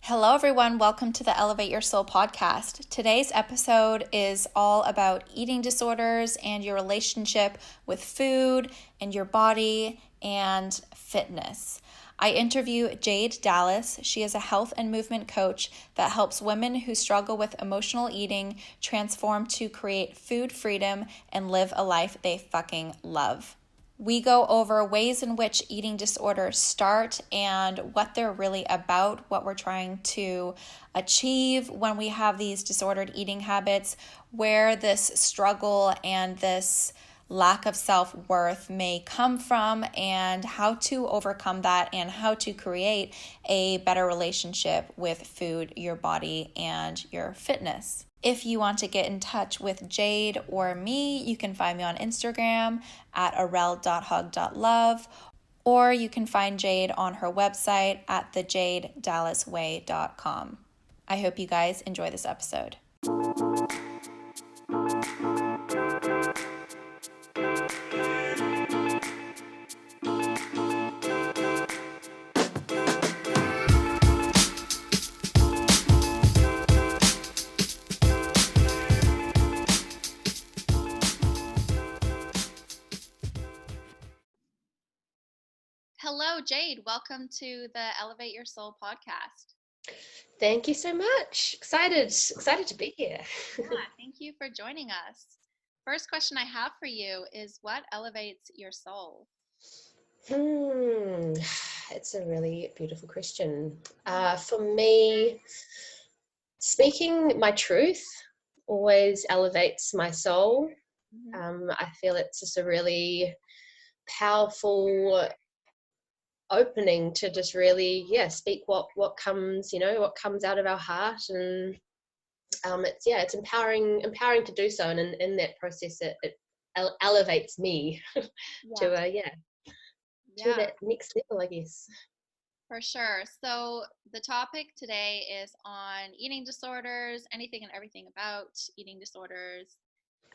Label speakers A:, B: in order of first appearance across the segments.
A: Hello, everyone. Welcome to the Elevate Your Soul podcast. Today's episode is all about eating disorders and your relationship with food and your body and fitness. I interview Jade Dallas. She is a health and movement coach that helps women who struggle with emotional eating transform to create food freedom and live a life they fucking love. We go over ways in which eating disorders start and what they're really about, what we're trying to achieve when we have these disordered eating habits, where this struggle and this lack of self-worth may come from, and how to overcome that and how to create a better relationship with food, your body, and your fitness. If you want to get in touch with Jade or me, you can find me on Instagram at arel.hug.love, or you can find Jade on her website at thejadeDallasway.com. I hope you guys enjoy this episode. Hello, Jade. Welcome to the Elevate Your Soul podcast.
B: Thank you so much. Excited to be here.
A: Yeah, thank you for joining us. First question I have for you is, what elevates your soul?
B: It's a really beautiful question. For me, speaking my truth always elevates my soul. I feel it's just a really powerful opening to just really speak what comes out of our heart, and it's empowering to do so, and in that process it elevates me to that next level, I guess.
A: For sure. So the topic today is on eating disorders, anything and everything about eating disorders.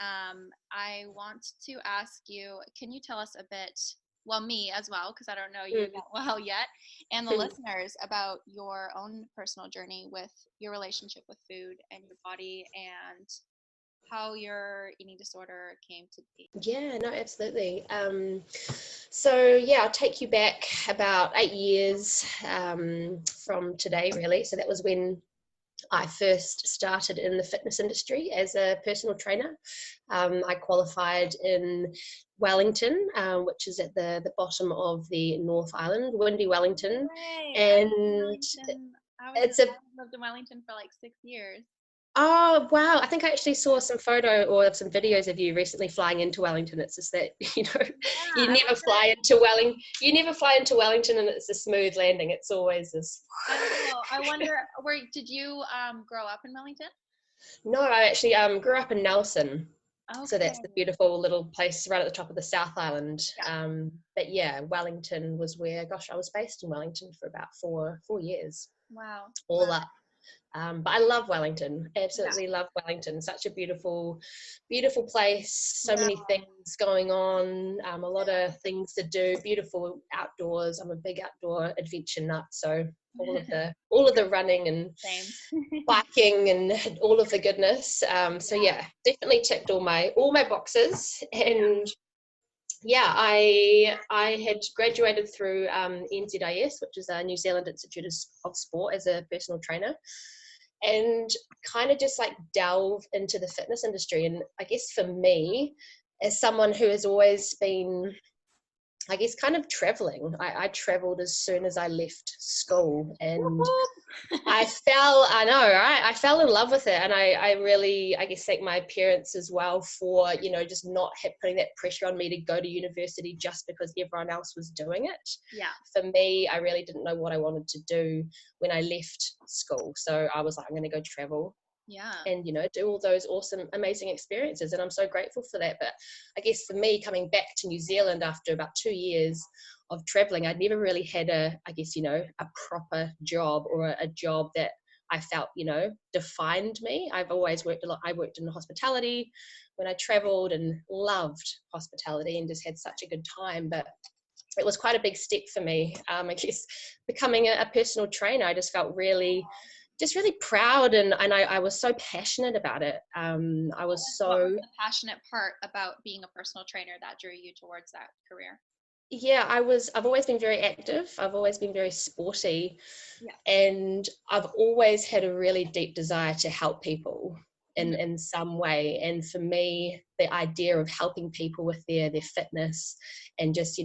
A: I want to ask you, can you tell us a bit, well, me as well, because I don't know you that well yet, and the listeners about your own personal journey with your relationship with food and your body and how your eating disorder came to be?
B: Yeah, no, absolutely. I'll take you back about 8 years from today, really. So that was when I first started in the fitness industry as a personal trainer. I qualified in Wellington, which is at the bottom of the North Island, windy Wellington. And
A: I lived in Wellington for like 6 years.
B: Oh, wow. I think I actually saw some photo or some videos of you recently flying into Wellington. It's just that, you never fly into Wellington and it's a smooth landing. It's always this.
A: I know. I wonder, did you grow up in Wellington?
B: No, I actually grew up in Nelson.
A: Okay.
B: So that's the beautiful little place right at the top of the South Island. Yeah. Wellington was where, I was based in Wellington for about four years.
A: Wow.
B: All up. But I love Wellington, absolutely love Wellington. Such a beautiful place, so many things going on, a lot of things to do, beautiful outdoors. I'm a big outdoor adventure nut, so all of the running and biking and all of the goodness. Definitely ticked all my boxes. And I had graduated through NZIS, which is a New Zealand Institute of Sport, as a personal trainer, and kind of just like delve into the fitness industry. And I guess for me, as someone who has always been, I guess, kind of traveling, I traveled as soon as I left school, and I fell in love with it. And I really, I guess, thank my parents as well for, just not putting that pressure on me to go to university just because everyone else was doing it.
A: Yeah.
B: For me, I really didn't know what I wanted to do when I left school. So I was like, I'm going to go travel.
A: Yeah.
B: And, do all those awesome, amazing experiences. And I'm so grateful for that. But I guess for me, coming back to New Zealand after about 2 years of traveling, I'd never really had a proper job, or a job that I felt, defined me. I've always worked a lot. I worked in hospitality when I traveled and loved hospitality and just had such a good time. But it was quite a big step for me. I guess becoming a personal trainer, I just felt really proud, and I was so passionate about it. I was
A: What was
B: so,
A: the passionate part about being a personal trainer that drew you towards that career?
B: yeah, I've always been very active. I've always been very sporty,
A: Yeah.
B: and I've always had a really deep desire to help people in some way. And for me, the idea of helping people with their fitness and just,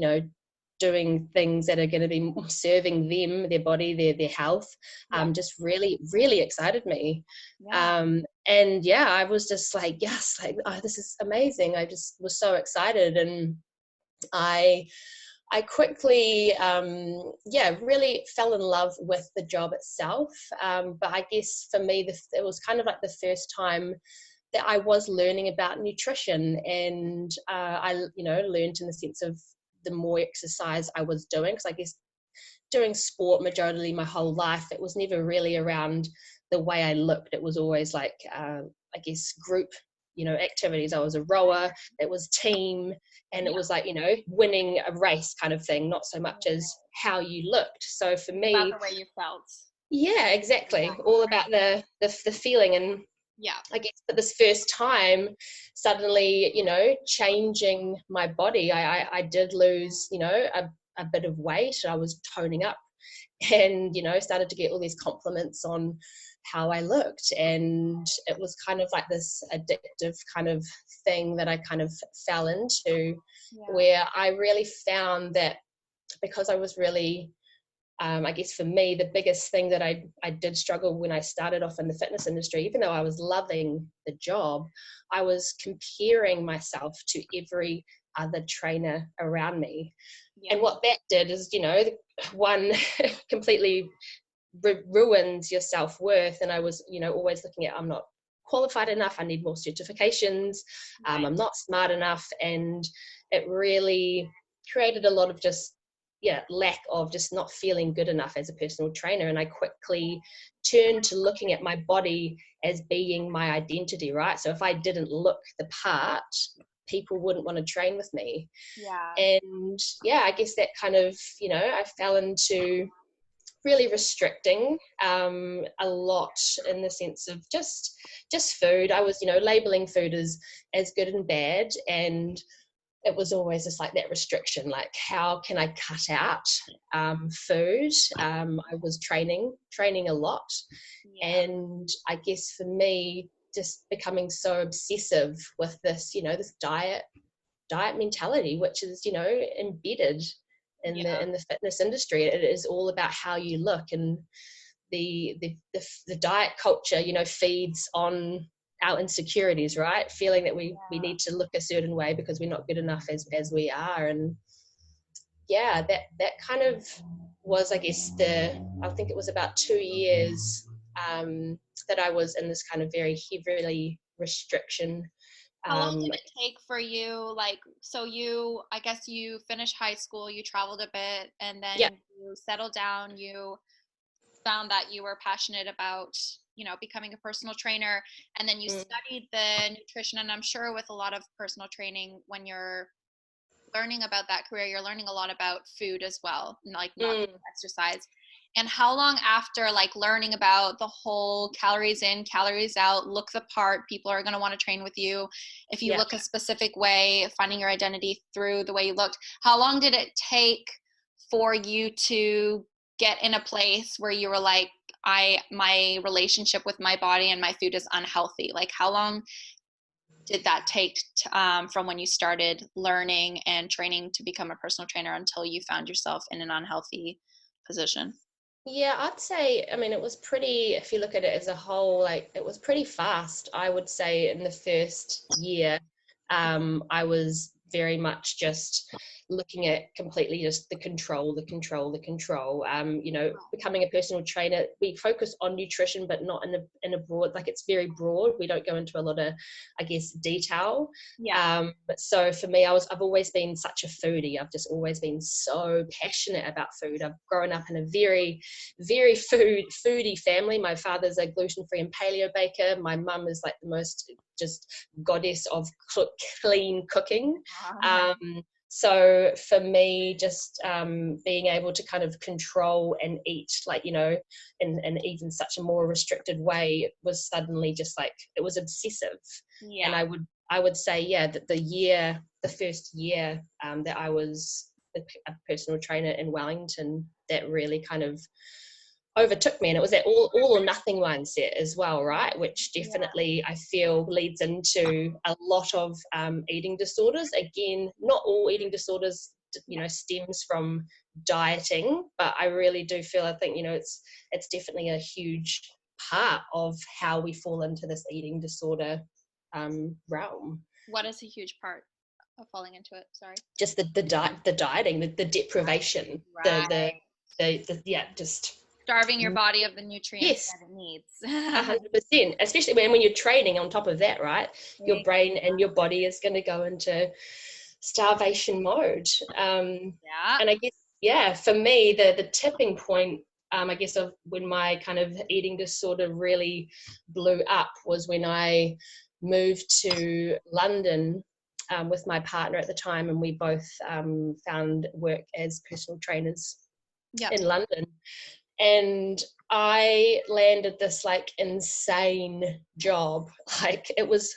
B: doing things that are going to be serving them, their body, their health, just really, really excited me.
A: Yeah.
B: And yeah, I was just like, yes, like, oh, this is amazing. I just was so excited. And I quickly, really fell in love with the job itself. But I guess for me, it was kind of like the first time that I was learning about nutrition, and I, learned in the sense of the more exercise I was doing, because I guess doing sport majorly my whole life, it was never really around the way I looked. It was always like, I guess, group, activities. I was a rower, it was team, and it was like, winning a race kind of thing, not so much as how you looked. So for
A: About
B: me,
A: the way you felt.
B: yeah, exactly. All about the feeling. And
A: Yeah.
B: I guess for this first time, suddenly, changing my body, I did lose, a bit of weight. I was toning up, and, started to get all these compliments on how I looked. And it was kind of like this addictive kind of thing that I kind of fell into, where I really found that, because I was really, I guess for me, the biggest thing that I did struggle when I started off in the fitness industry, even though I was loving the job, I was comparing myself to every other trainer around me. And what that did is, one, completely ruins your self-worth. And I was, always looking at, I'm not qualified enough, I need more certifications, I'm not smart enough. And it really created a lot of just, lack of just not feeling good enough as a personal trainer. And I quickly turned to looking at my body as being my identity, right? So if I didn't look the part, people wouldn't want to train with me. And I guess that kind of, I fell into really restricting a lot, in the sense of just food. I was, labeling food as good and bad, and it was always just like that restriction, like, how can I cut out food? I was training a lot, and I guess for me, just becoming so obsessive with this, this diet mentality, which is, embedded in the fitness industry. It is all about how you look, and the diet culture, feeds on our insecurities, right? Feeling that we need to look a certain way because we're not good enough as we are. And that kind of was, I guess, I think it was about 2 years that I was in this kind of very heavily restriction.
A: How long did it take for you? Like, so I guess you finished high school, you traveled a bit, and then you settled down, you found that you were passionate about, becoming a personal trainer, and then you studied the nutrition. And I'm sure with a lot of personal training, when you're learning about that career, you're learning a lot about food as well, like not just exercise. And how long after, like, learning about the whole calories in, calories out, look the part, people are going to want to train with you if you look a specific way, finding your identity through the way you looked, how long did it take for you to get in a place where you were like, my relationship with my body and my food is unhealthy? Like, how long did that take from when you started learning and training to become a personal trainer until you found yourself in an unhealthy position?
B: Yeah, I'd say, I mean, it was pretty, if you look at it as a whole, like, it was pretty fast. I would say in the first year, I was very much just looking at completely just the control. Becoming a personal trainer, we focus on nutrition, but not in a broad, like, it's very broad. We don't go into a lot of, I guess, detail. But so for me, I've always been such a foodie. I've just always been so passionate about food. I've grown up in a very, very foodie family. My father's a gluten-free and paleo baker. My mum is like the most just goddess of clean cooking. So for me, just being able to kind of control and eat, like, in even such a more restricted way, was suddenly just like, it was obsessive.
A: Yeah.
B: And I would say, yeah, that the first year that I was a personal trainer in Wellington, that really kind of overtook me. And it was that all or nothing mindset as well, right? Which definitely I feel leads into a lot of eating disorders. Again, not all eating disorders stems from dieting, but I really do feel, I think, it's definitely a huge part of how we fall into this eating disorder realm.
A: What is a huge part of falling into it? Sorry.
B: Just the dieting, the deprivation,
A: Right.
B: just
A: Starving your body of the nutrients
B: yes,
A: that it needs.
B: 100%. Especially when you're training on top of that, right? Your brain and your body is going to go into starvation mode.
A: Yeah.
B: And I guess, yeah, for me, the tipping point, I guess, of when my kind of eating disorder really blew up was when I moved to London with my partner at the time, and we both found work as personal trainers in London. And I landed this like insane job. Like, it was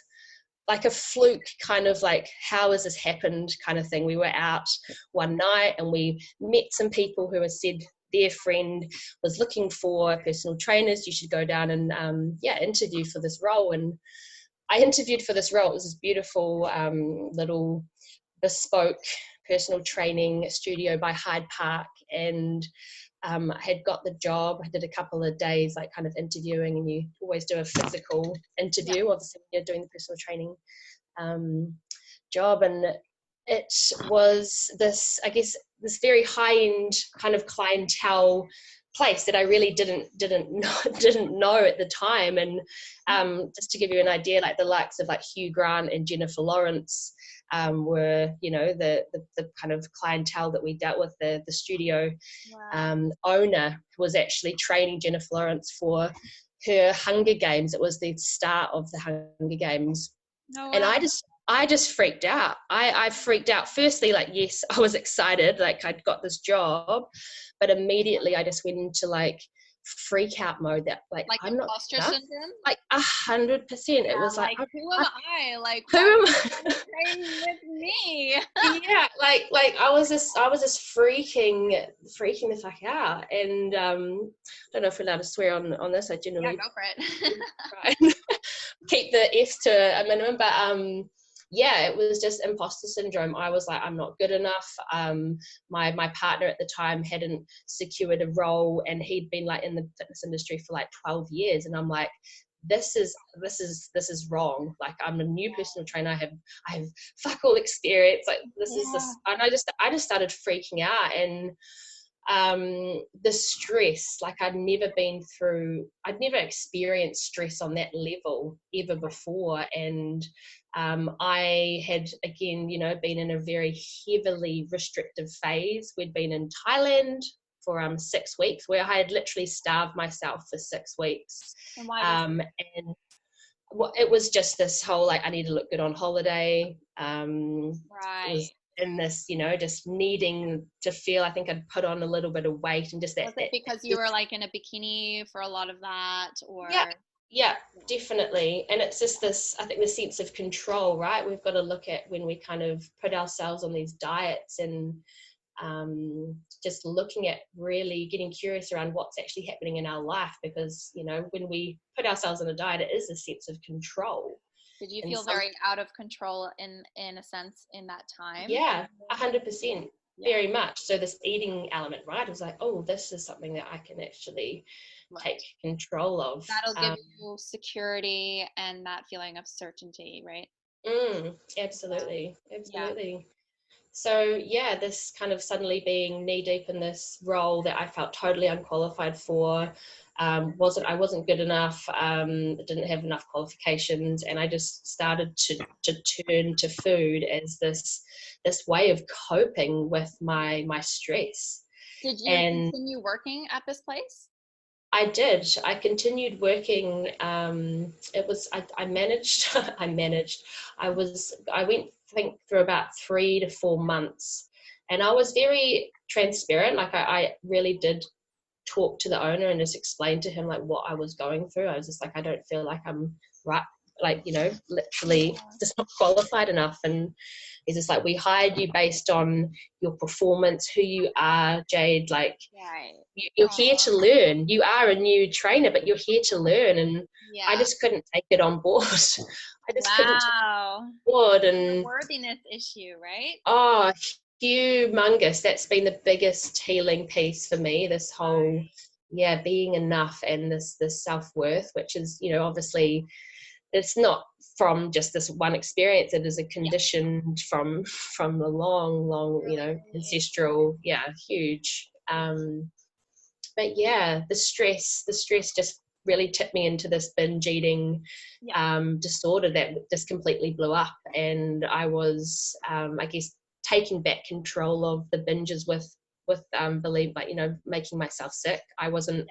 B: like a fluke, kind of like, how has this happened kind of thing. We were out one night and we met some people who had said their friend was looking for personal trainers. You should go down and interview for this role. And I interviewed for this role. It was this beautiful little bespoke personal training studio by Hyde Park, and I had got the job. I did a couple of days like kind of interviewing, and you always do a physical interview, obviously, when you're doing the personal training job. And it was this, I guess, this very high-end kind of clientele place that I really didn't know at the time. And just to give you an idea, like the likes of like Hugh Grant and Jennifer Lawrence were, the kind of clientele that we dealt with. The studio owner was actually training Jennifer Lawrence for her Hunger Games. It was the start of the Hunger Games. Oh, wow. And I just freaked out. I freaked out. Firstly, like, yes, I was excited, like I'd got this job, but immediately I just went into like freak out mode, that like I'm not enough. Syndrome? Like 100%. It was like
A: who am I? Like,
B: who am
A: I? Train with me.
B: Yeah, like I was just freaking the fuck out. And I don't know if we're allowed to swear on this. I generally
A: go for it.
B: Right. Keep the F's to a minimum, but it was just imposter syndrome. I was like, I'm not good enough. My partner at the time hadn't secured a role, and he'd been like in the fitness industry for like 12 years, and I'm like, this is wrong. Like, I'm a new personal trainer. I have fuck all experience. Like, this is this, and I just started freaking out. And the stress, like I'd never experienced stress on that level ever before. And I had, again, been in a very heavily restrictive phase. We'd been in Thailand for 6 weeks, where I had literally starved myself for 6 weeks.
A: And why
B: and it was just this whole, like, I need to look good on holiday.
A: Right.
B: It was in this, just needing to feel, I think I'd put on a little bit of weight, and just that.
A: Was it because you were like in a bikini for a lot of that, or?
B: Yeah, definitely. And it's just this, I think, the sense of control, right? We've got to look at when we kind of put ourselves on these diets, and just looking at really getting curious around what's actually happening in our life, because when we put ourselves on a diet, it is a sense of control.
A: Did you feel very out of control in a sense in that time?
B: Yeah, 100%, very much. So this eating element, right, it was like, oh, this is something that I can actually take control of.
A: That'll give you security and that feeling of certainty, right?
B: Absolutely. So this kind of suddenly being knee deep in this role that I felt totally unqualified for, I wasn't good enough, didn't have enough qualifications, and I just started to turn to food as this way of coping with my stress.
A: Did you continue working at this place?
B: I did. I continued working. I managed. I managed. I went, I think, through about 3 to 4 months, and I was very transparent. Like I really did talk to the owner and just explain to him like what I was going through. I was just like, I don't feel like I'm right, like, literally just not qualified enough. And he's just like, we hired you based on your performance, who you are, Jade. Like,
A: Right.
B: you're here to learn. You are a new trainer, but you're here to learn. And
A: Yeah.
B: I just couldn't take it on board. I just couldn't take it on board. And
A: the worthiness issue, right?
B: oh, humongous. That's been the biggest healing piece for me, this whole being enough, and this self-worth, which is, obviously it's not from just this one experience. It is a condition from the long, ancestral, huge. But yeah, the stress just really tipped me into this binge eating disorder that just completely blew up. And I was, I guess, taking back control of the binges with making myself sick. I wasn't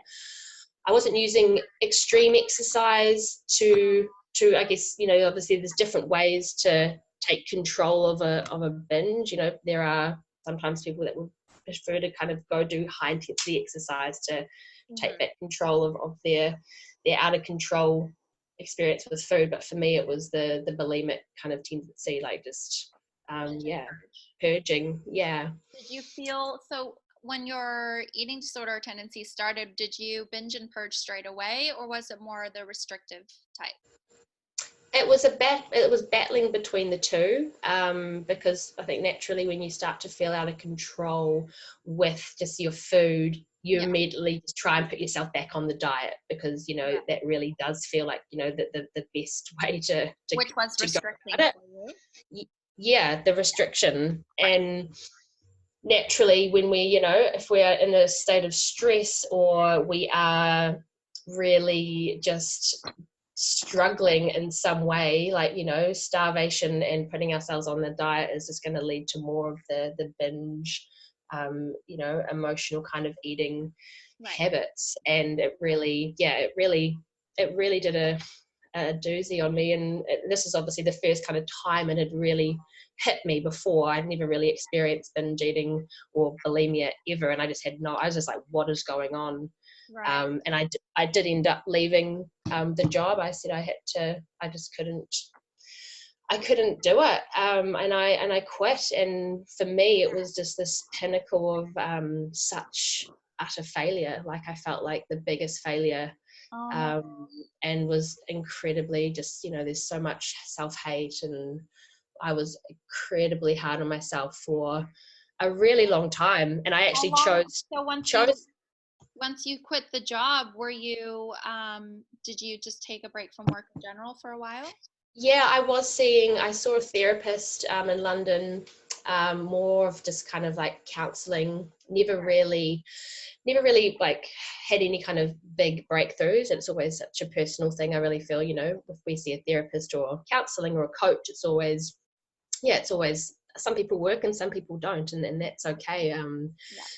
B: using extreme exercise to I guess, obviously there's different ways to take control of a binge. There are sometimes people that would prefer to kind of go do high intensity exercise to take back control of their out of control experience with food. But for me, it was the bulimic kind of tendency, like just purging. Yeah.
A: Did you feel so when your eating disorder tendency started? Did you binge and purge straight away, or was it more the restrictive type?
B: It was battling between the two, because I think naturally when you start to feel out of control with just your food, you immediately just try and put yourself back on the diet, because that really does feel like the best way to
A: which was
B: to
A: restricting
B: go about it. Yeah, the restriction. And naturally when we if we're in a state of stress, or we are really just struggling in some way, like starvation and putting ourselves on the diet is just going to lead to more of the binge, emotional kind of eating habits. And it really did a doozy on me. And this is obviously the first kind of time it had really hit me. Before, I'd never really experienced binge eating or bulimia ever, and I was just like, what is going on? And I did end up leaving the job. I said I just couldn't do it, and I quit. And for me, it was just this pinnacle of such utter failure. Like, I felt like the biggest failure, and was incredibly just, there's so much self-hate, and I was incredibly hard on myself for a really long time. And I actually chose.
A: Once you quit the job, were you did you just take a break from work in general for a while?
B: Yeah, I saw a therapist in London, more of just kind of like counseling. Never really like had any kind of big breakthroughs. It's always such a personal thing. I really feel, if we see a therapist or counseling or a coach, it's always some people work and some people don't, and that's okay.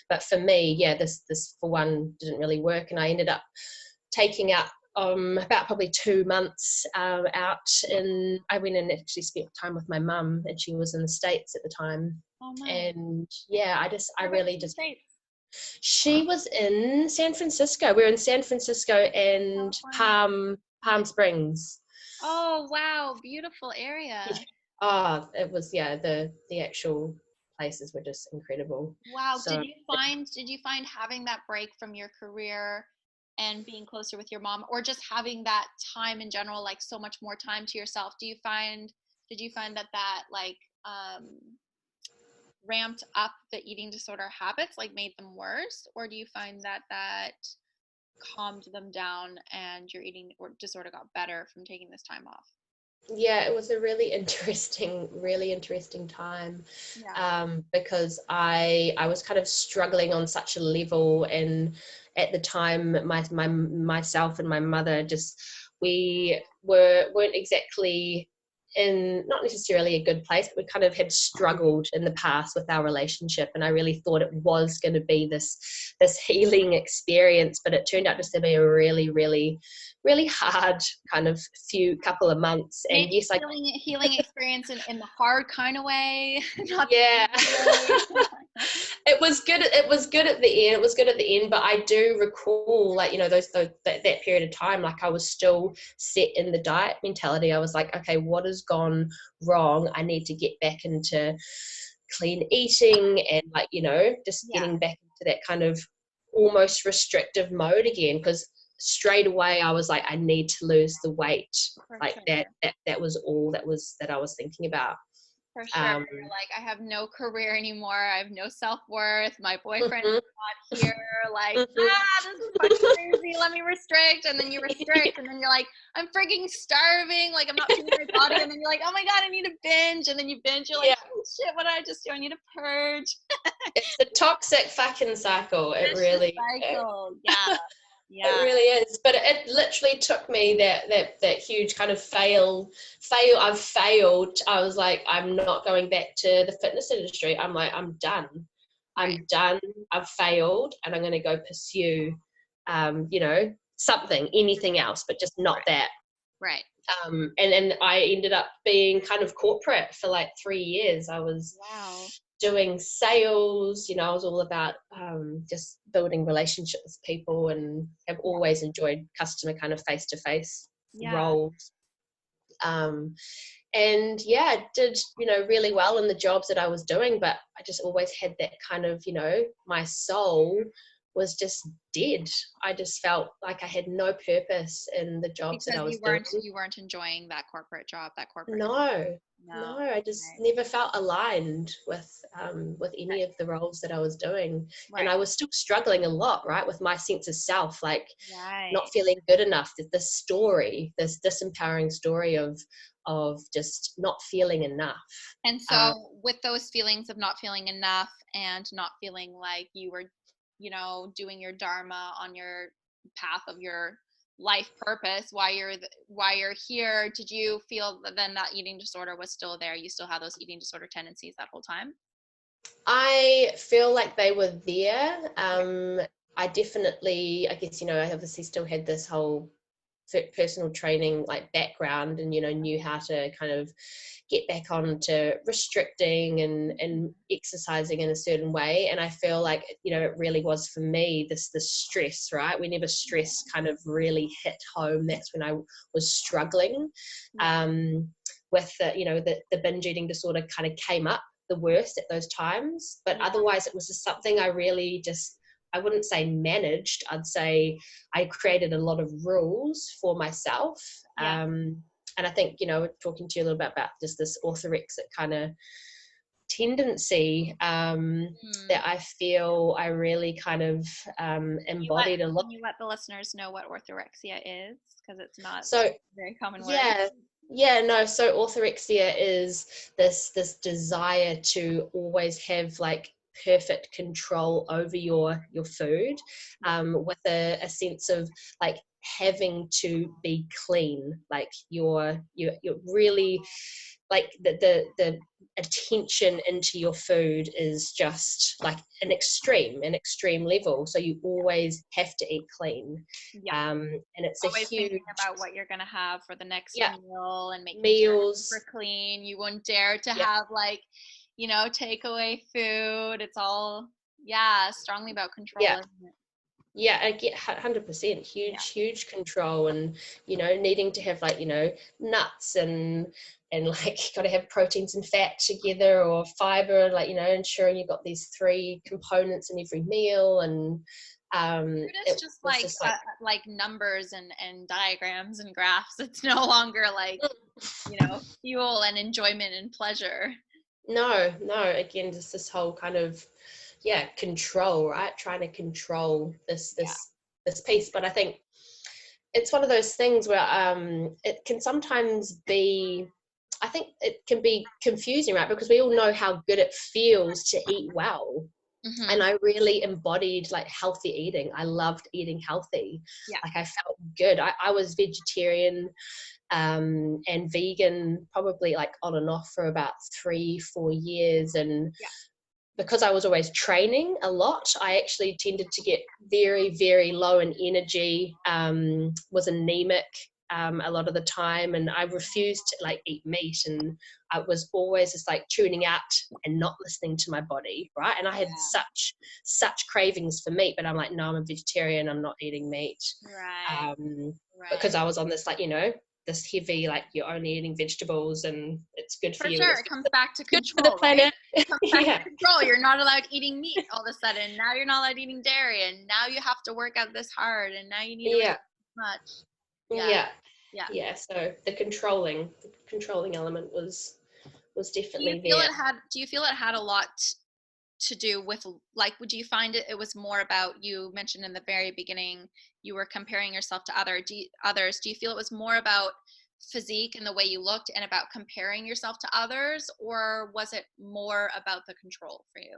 B: But for me, this for one didn't really work, and I ended up taking out about probably 2 months out. And I went and actually spent time with my mum, and she was in the States at the time. And I really just. She was in San Francisco. We were in San Francisco and Palm Springs.
A: Oh wow, beautiful area.
B: Oh, it was, the actual places were just incredible.
A: Wow. So, did you find having that break from your career and being closer with your mom, or just having that time in general, like so much more time to yourself, did you find that like ramped up the eating disorder habits, like made them worse, or do you find that calmed them down and your eating disorder got better from taking this time off?
B: Yeah, it was a really interesting time, because I was kind of struggling on such a level. And at the time, myself and my mother we weren't exactly in not necessarily a good place, but we kind of had struggled in the past with our relationship, and I really thought it was going to be this healing experience, but it turned out just to be a really, really, really hard kind of couple of months. And
A: maybe
B: yes,
A: healing experience in the hard kind of way. Not
B: yeah.
A: way.
B: It was good at the end. It was good at the end, but I do recall, like, you know, that period of time, like I was still set in the diet mentality. I was like, okay, what has gone wrong? I need to get back into clean eating, and, like, you know, just getting back into that kind of almost restrictive mode again, because straight away I was like, I need to lose the weight.
A: For
B: like
A: sure.
B: that was all that I was thinking about.
A: For sure. You're like, I have no career anymore. I have no self-worth. My boyfriend is not here. Like, this is fucking crazy. Let me restrict. And then you restrict. And then you're like, I'm freaking starving. Like, I'm not feeling my body. And then you're like, oh my God, I need a binge. And then you binge. You're like, oh shit, what did I just do? I need a purge.
B: It's a toxic fucking cycle. It really
A: cycle. Yeah.
B: It really is. But it literally took me that huge kind of I've failed. I was like, I'm not going back to the fitness industry. I'm like, I'm done. I'm done. I've failed, and I'm going to go pursue, you know, anything else, but just not that.
A: Right.
B: And I ended up being kind of corporate for like 3 years. I was doing sales, you know. I was all about just building relationships with people, and have always enjoyed customer kind of face-to-face roles. And did, you know, really well in the jobs that I was doing, but I just always had that kind of, you know, my soul was just dead. I just felt like I had no purpose in the jobs that I was doing.
A: You weren't enjoying that corporate job,
B: No, I just never felt aligned with any of the roles that I was doing. And I was still struggling a lot, right, with my sense of self, like not feeling good enough. This story, this disempowering story of just not feeling enough.
A: And so with those feelings of not feeling enough and not feeling like you were, you know, doing your dharma on your path of your life purpose, why you're here, did you feel that then that eating disorder was still there? You still had those eating disorder tendencies that whole time?
B: I feel like they were there. I definitely, I guess, you know, I obviously still had this whole personal training like background, and, you know, knew how to kind of get back on to restricting and exercising in a certain way. And I feel like, you know, it really was for me this stress, right? Whenever stress kind of really hit home, that's when I was struggling with the, you know, the binge eating disorder kind of came up the worst at those times. But otherwise it was just something I really just, I wouldn't say managed, I'd say I created a lot of rules for myself. And I think, you know, talking to you a little bit about just this orthorexic kind of tendency that I feel I really kind of embodied a lot.
A: Can you let the listeners know what orthorexia is? Because it's not
B: so
A: very common word.
B: So orthorexia is this desire to always have like perfect control over your food, with a sense of like having to be clean, like you're really like the attention into your food is just like an extreme level, so you always have to eat clean. And it's
A: always
B: a huge
A: thinking about what you're gonna have for the next meal, and making
B: meals
A: sure it's super clean. You won't dare to have like, you know, takeaway food. It's all strongly about control, isn't it?
B: I get 100% huge control, and, you know, needing to have like, you know, nuts and like got to have proteins and fat together, or fiber, like, you know, ensuring you've got these 3 components in every meal. And
A: it's just like numbers and diagrams and graphs. It's no longer like, you know, fuel and enjoyment and pleasure.
B: No, again, just this whole kind of control, right? Trying to control this piece. But I think it's one of those things where it can sometimes be, I think it can be confusing, right? Because we all know how good it feels to eat well. And I really embodied like healthy eating. I loved eating healthy. Like I felt good. I was vegetarian and vegan probably like on and off for about 3-4 years. And because I was always training a lot, I actually tended to get very, very low in energy, was anemic a lot of the time, and I refused to like eat meat, and I was always just like tuning out and not listening to my body, right? And I had such cravings for meat, but I'm like, no, I'm a vegetarian, I'm not eating meat.
A: Right.
B: Because I was on this like, you know, this heavy, like you're only eating vegetables and it's good for you.
A: Sure, it comes back to
B: good
A: control,
B: for the planet.
A: Right? It comes back to control. You're not allowed eating meat all of a sudden. Now you're not allowed eating dairy, and now you have to work out this hard, and now you need to eat this much.
B: Yeah. So the controlling element was definitely
A: Do you feel it had a lot to do with, like, would you find it was more about, you mentioned in the very beginning you were comparing yourself to others. Do you feel it was more about physique and the way you looked and about comparing yourself to others, or was it more about the control for you?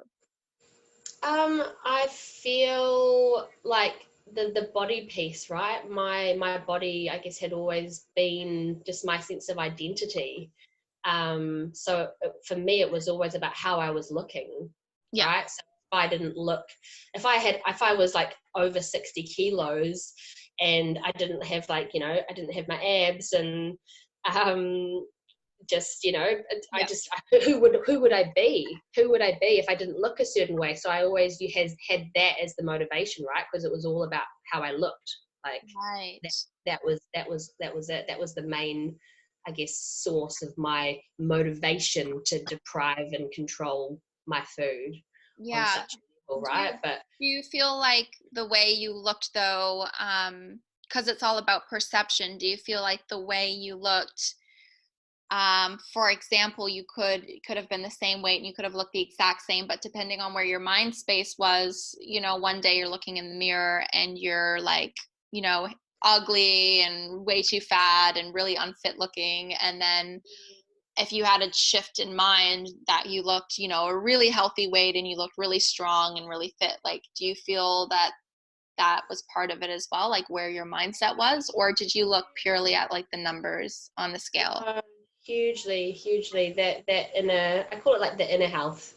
B: I feel like the body piece, right? My body, I guess, had always been just my sense of identity. So for me, it was always about how I was looking, right? So if I was like over 60 kilos and I didn't have like, you know, I didn't have my abs and, just, you know, who would I be if I didn't look a certain way? So I always had that as the motivation, right? Because it was all about how I looked. Like that was it. That was the main, I guess, source of my motivation to deprive and control my food on such a level, right? But
A: do you feel like the way you looked though, because it's all about perception, do you feel like the way you looked, for example, you could have been the same weight and you could have looked the exact same, but depending on where your mind space was, you know, one day you're looking in the mirror and you're like, you know, ugly and way too fat and really unfit looking, and then if you had a shift in mind that you looked, you know, a really healthy weight and you looked really strong and really fit, like, do you feel that that was part of it as well, like where your mindset was, or did you look purely at like the numbers on the scale?
B: Hugely that inner, I call it like the inner health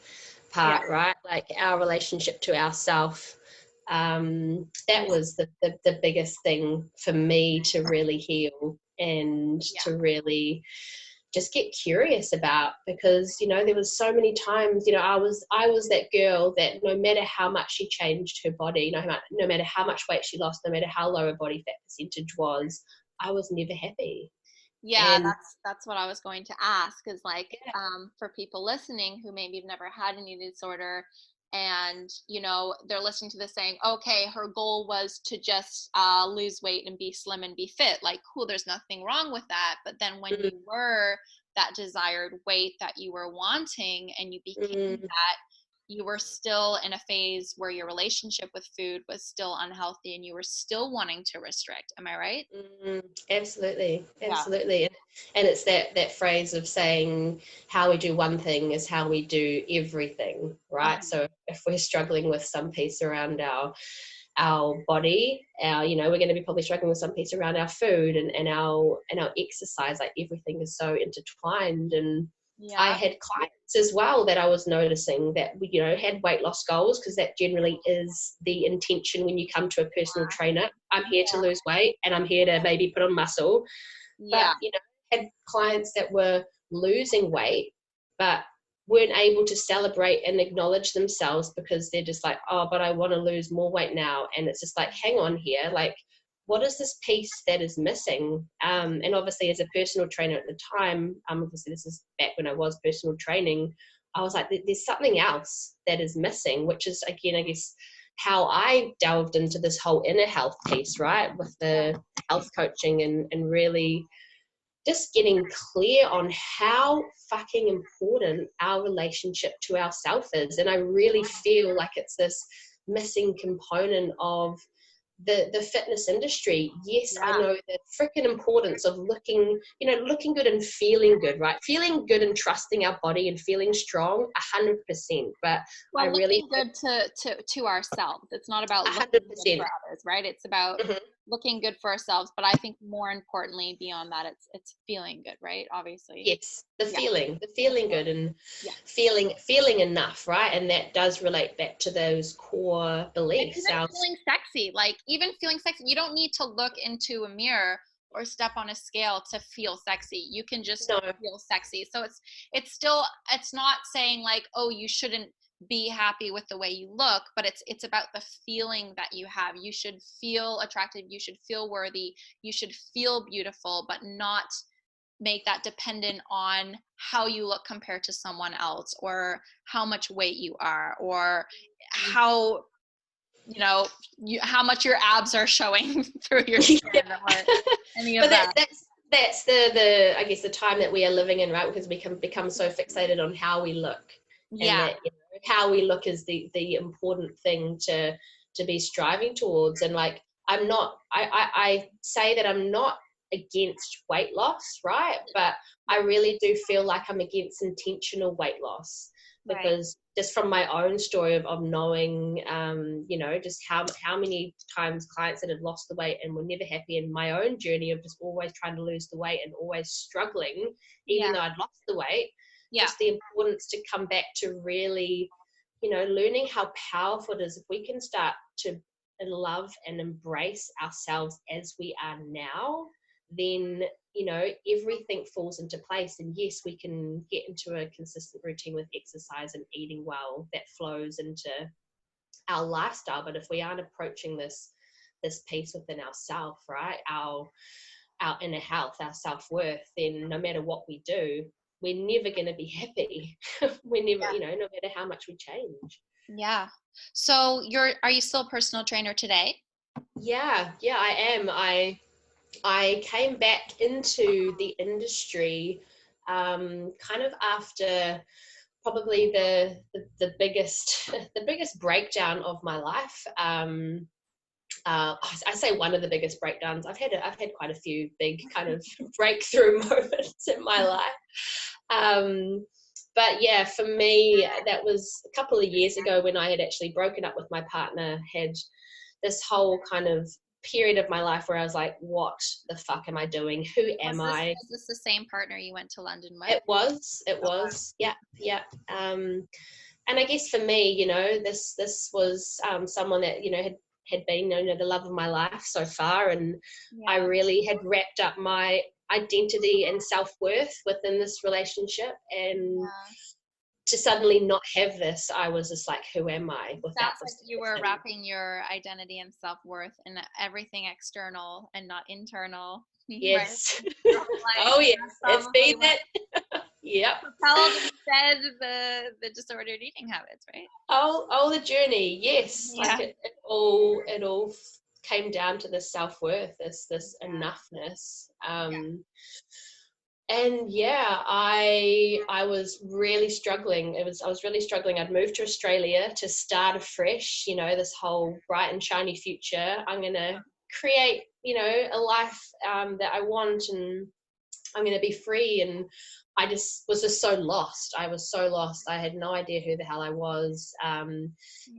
B: part, right? Like our relationship to ourself. That was the biggest thing for me to really heal and to really just get curious about, because, you know, there was so many times, you know, I was that girl that no matter how much she changed her body, no matter how much weight she lost, no matter how low her body fat percentage was, I was never happy.
A: That's what I was going to ask, is like, for people listening who maybe have never had an eating disorder, and, you know, they're listening to this saying, okay, her goal was to just lose weight and be slim and be fit. Like, cool, there's nothing wrong with that. But then when you were that desired weight that you were wanting and you became that, you were still in a phase where your relationship with food was still unhealthy and you were still wanting to restrict. Am I right?
B: Absolutely. And it's that phrase of saying how we do one thing is how we do everything, right? So if we're struggling with some piece around our body, you know, we're going to be probably struggling with some piece around our food and our exercise. Like, everything is so intertwined. And I had clients as well that I was noticing that, you know, had weight loss goals, because that generally is the intention when you come to a personal trainer. I'm here to lose weight and I'm here to maybe put on muscle. But, you know, had clients that were losing weight but weren't able to celebrate and acknowledge themselves, because they're just like, oh, but I want to lose more weight now. And it's just like, hang on here, like, what is this piece that is missing? And obviously, as a personal trainer at the time, obviously this is back when I was personal training, I was like, there's something else that is missing, which is, again, I guess, how I delved into this whole inner health piece, right, with the health coaching and really just getting clear on how fucking important our relationship to ourself is. And I really feel like it's this missing component of the fitness industry. Yes, I know the freaking importance of looking good and feeling good, right? Feeling good and trusting our body and feeling strong, 100%. But
A: I really looking good to ourselves. It's not about looking good for others, right? It's about looking good for ourselves, but I think more importantly beyond that, it's feeling good, right? Obviously.
B: Yes, the feeling good and
A: Yeah.
B: feeling enough, right? And that does relate back to those core
A: And
B: beliefs.
A: even feeling sexy, like even feeling sexy, you don't need to look into a mirror or step on a scale to feel sexy. You can just
B: No,
A: feel sexy. So it's still, it's not saying like, oh, you shouldn't be happy with the way you look, but it's about the feeling that you have. You should feel attractive, you should feel worthy, you should feel beautiful, but not make that dependent on how you look compared to someone else, or how much weight you are, or how, you know, how much your abs are showing through your skin, or any of
B: but
A: that.
B: That's the I guess the time that we are living in, right? Because we can become so fixated on how we look, and
A: Yeah.
B: that, you know, how we look is the important thing to be striving towards. And like, I say that I'm not against weight loss, right? But I really do feel like I'm against intentional weight loss,
A: Right.
B: because just from my own story of knowing, you know, just how many times clients that had lost the weight and were never happy, in my own journey of just always trying to lose the weight and always struggling, even though I'd lost the weight, just the importance to come back to really, you know, learning how powerful it is if we can start to love and embrace ourselves as we are now. Then, you know, everything falls into place. And yes, we can get into a consistent routine with exercise and eating well that flows into our lifestyle. But if we aren't approaching this piece within ourselves, right, our inner health, our self-worth, then no matter what we do, we're never going to be happy. We're never, you know, no matter how much we change.
A: Yeah. So are you still a personal trainer today?
B: Yeah, I am. I came back into the industry kind of after probably the biggest the biggest breakdown of my life. I say one of the biggest breakdowns. I've had quite a few big kind of breakthrough moments in my life. But yeah, for me, that was a couple of years ago when I had actually broken up with my partner, had this whole kind of period of my life where I was like, what the fuck am I doing? Who am I?
A: Was this the same partner you went to London with?
B: It was. Yeah. And I guess for me, you know, this was someone that, you know, had been, you know, the love of my life so far. And I really had wrapped up my identity and self-worth within this relationship. And to suddenly not have this, I was just like, who am I without
A: Sounds
B: this
A: like you were
B: person?
A: wrapping your identity and self-worth in everything external and not internal.
B: Yes.
A: Like,
B: Oh yes, it's been that. Yep.
A: propelled instead the disordered eating habits, right?
B: Oh, the journey. Yes.
A: Yeah.
B: Like it all came down to this self-worth, this enoughness. And yeah, I was really struggling. I was really struggling. I'd moved to Australia to start afresh, you know, this whole bright and shiny future. I'm gonna create, you know, a life that I want, and I'm going to be free. And I just was just so lost. I was so lost. I had no idea who the hell I was. And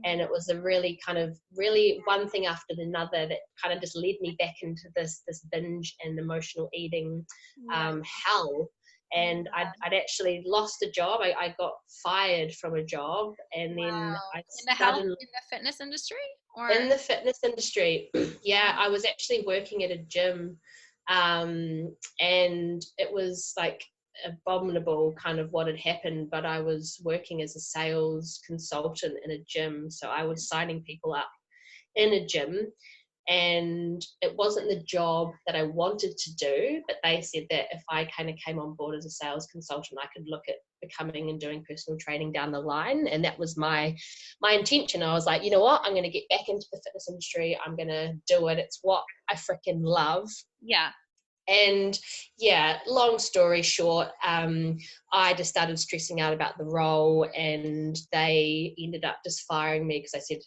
B: it was a really kind of really one thing after another that kind of just led me back into this binge and emotional eating hell. And I'd actually lost a job. I got fired from a job, and then I
A: In the fitness industry, or
B: in the fitness industry. Yeah, I was actually working at a gym, and it was like abominable kind of what had happened, but I was working as a sales consultant in a gym, so I was signing people up in a gym, and it wasn't the job that I wanted to do, but they said that if I kind of came on board as a sales consultant, I could look at becoming and doing personal training down the line. And that was my intention. I was like, you know what, I'm going to get back into the fitness industry. I'm going to do it. It's what I freaking love.
A: yeah.
B: And yeah, long story short, I just started stressing out about the role, and they ended up just firing me because I said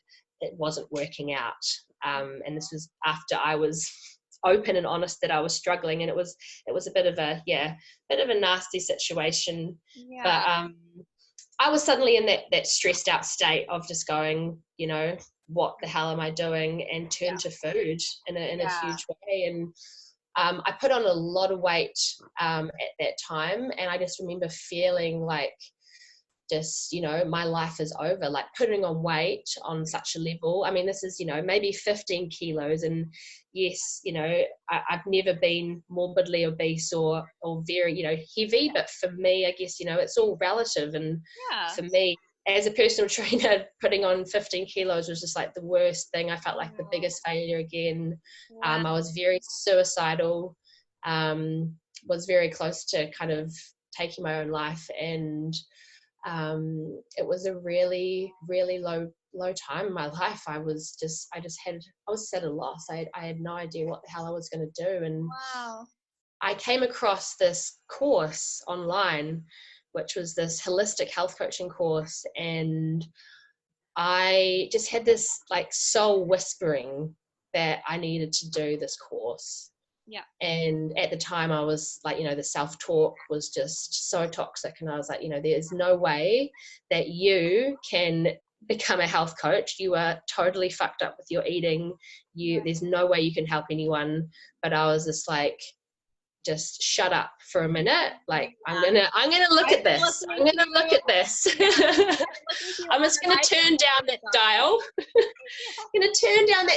B: it wasn't working out. And this was after I was open and honest that I was struggling, and it was a bit of a nasty situation. But I was suddenly in that stressed out state of just going, you know, what the hell am I doing, and turned to food in a huge way. And I put on a lot of weight at that time, and I just remember feeling like just, my life is over, like putting on weight on such a level. I mean, this is, maybe 15 kilos. And yes, I've never been morbidly obese or very, heavy, but for me, I guess, it's all relative. And for me, as a personal trainer, putting on 15 kilos was just like the worst thing. I felt like the biggest failure again. I was very suicidal, was very close to kind of taking my own life. And it was a really, really low time in my life. I was at a loss. I had no idea what the hell I was going to do. And I came across this course online, which was this holistic health coaching course. And I just had this like soul whispering that I needed to do this course.
A: Yeah.
B: And at the time I was like, the self-talk was just so toxic. And I was like, there's no way that you can become a health coach. You are totally fucked up with your eating. There's no way you can help anyone. But I was just like, just shut up for a minute. Like, I'm gonna look at this. I'm gonna look at this. I'm just gonna turn down that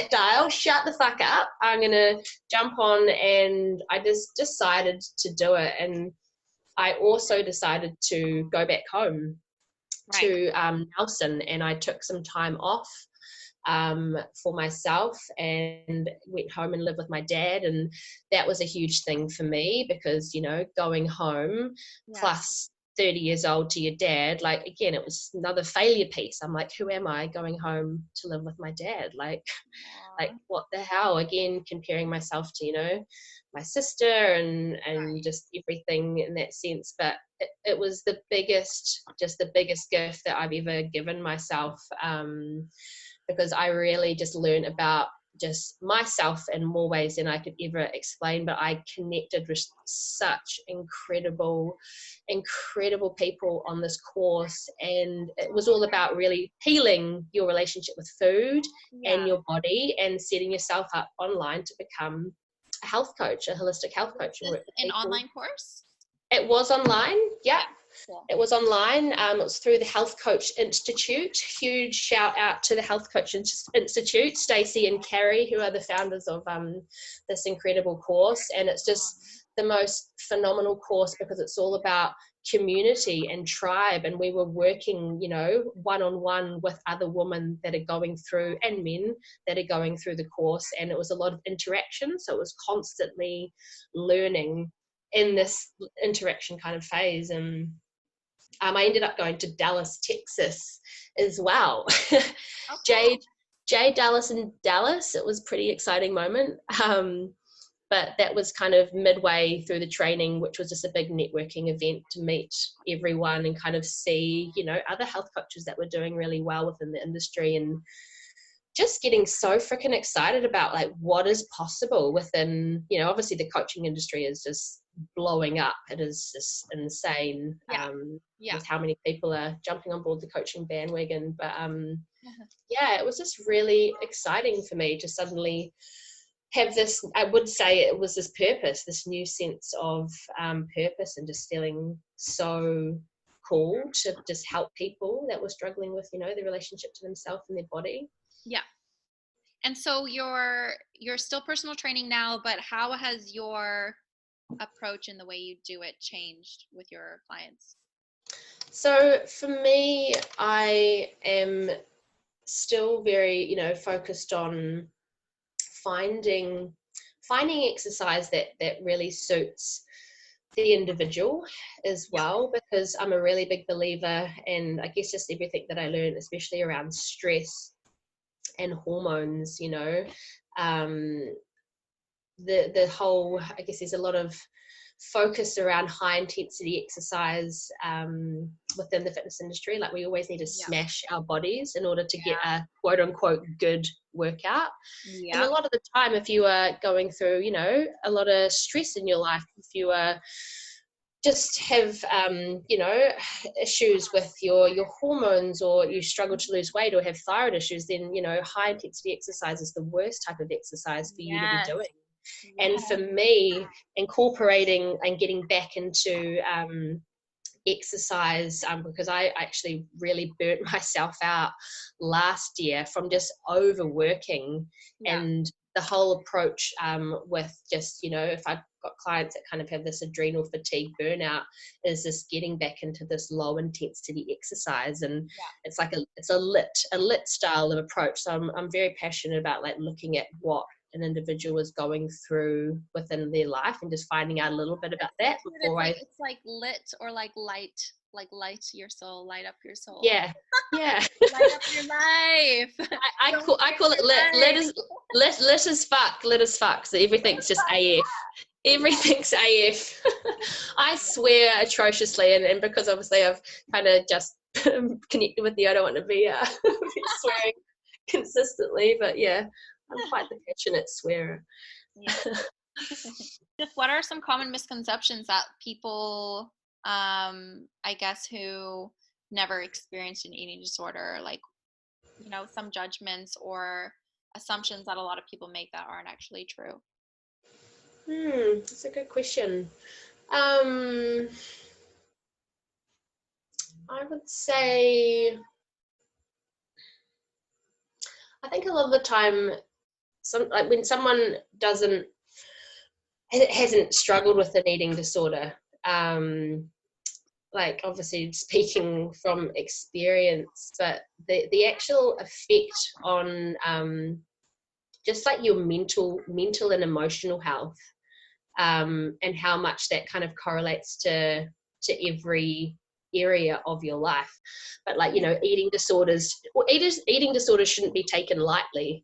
B: dial. Shut the fuck up. I'm gonna jump on. And I just decided to do it. And I also decided to go back home to Nelson, and I took some time off for myself and went home and lived with my dad. And that was a huge thing for me because, going home plus 30 years old to your dad, like, again, it was another failure piece. I'm like, who am I going home to live with my dad? Like what the hell? Again, comparing myself to, my sister and just everything in that sense. But it was the biggest gift that I've ever given myself, because I really just learned about just myself in more ways than I could ever explain. But I connected with such incredible people on this course, and it was all about really healing your relationship with food and your body, and setting yourself up online to become a health coach, a holistic health coach.
A: An online course?
B: It was online, yeah.
A: Cool.
B: It was online. It was through the Health Coach Institute. Huge shout out to the Health Coach Institute, Stacey and Carrie, who are the founders of this incredible course. And it's just the most phenomenal course because it's all about community and tribe. And we were working, one-on-one with other women that are going through, and men that are going through the course. And it was a lot of interaction. So it was constantly learning in this interaction kind of phase. And I ended up going to Dallas, Texas as well.
A: Okay.
B: Jade Dallas in Dallas. It was a pretty exciting moment. But that was kind of midway through the training, which was just a big networking event to meet everyone and kind of see, other health coaches that were doing really well within the industry, and just getting so freaking excited about like what is possible within, obviously the coaching industry is just blowing up. It is just insane with how many people are jumping on board the coaching bandwagon. But it was just really exciting for me to suddenly have this, I would say it was this purpose, this new sense of purpose, and just feeling so cool to just help people that were struggling with, the relationship to themselves and their body.
A: Yeah. And so you're still personal training now, but how has your approach and the way you do it changed with your clients?
B: So for me, I am still very, focused on finding exercise that really suits the individual as well, because I'm a really big believer, and I guess just everything that I learned, especially around stress and hormones, the whole, I guess there's a lot of focus around high intensity exercise within the fitness industry. Like, we always need to smash our bodies in order to get a quote unquote good workout. And a lot of the time, if you are going through, a lot of stress in your life, if you are just have issues with your hormones, or you struggle to lose weight or have thyroid issues, then high intensity exercise is the worst type of exercise for you to be doing. And for me, incorporating and getting back into exercise, because I actually really burnt myself out last year from just overworking. And the whole approach with just, if I've got clients that kind of have this adrenal fatigue burnout, is this getting back into this low intensity exercise. And it's like a lit style of approach. So I'm very passionate about like looking at what an individual is going through within their life and just finding out a little bit about that before
A: it's like lit, or like light your soul, light up your soul.
B: Yeah.
A: Light up your life.
B: I call it lit as fuck. So everything's just AF. Everything's AF. I swear atrociously, and because obviously I've kind of just connected with you, I don't want to be swearing consistently, but yeah, I'm quite the passionate swearer.
A: What are some common misconceptions that people, I guess, who never experienced an eating disorder, like, some judgments or assumptions that a lot of people make that aren't actually true?
B: That's a good question. I would say, I think a lot of the time, when someone hasn't struggled with an eating disorder, like obviously speaking from experience, but the actual effect on just like your mental and emotional health, and how much that kind of correlates to every area of your life. But like, eating disorders shouldn't be taken lightly.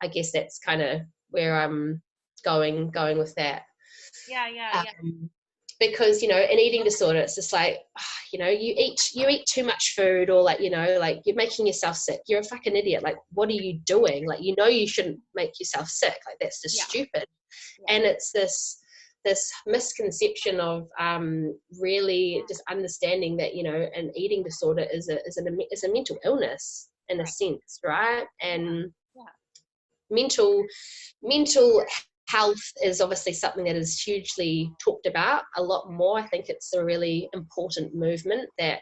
B: I guess that's kind of where I'm going with that. Because an eating disorder, it's just like, you eat too much food, or like, like you're making yourself sick. You're a fucking idiot. Like, what are you doing? Like, you shouldn't make yourself sick. Like, that's just stupid. And it's this misconception of really just understanding that an eating disorder is a mental illness in a sense, right? And mental health is obviously something that is hugely talked about a lot more. I think it's a really important movement that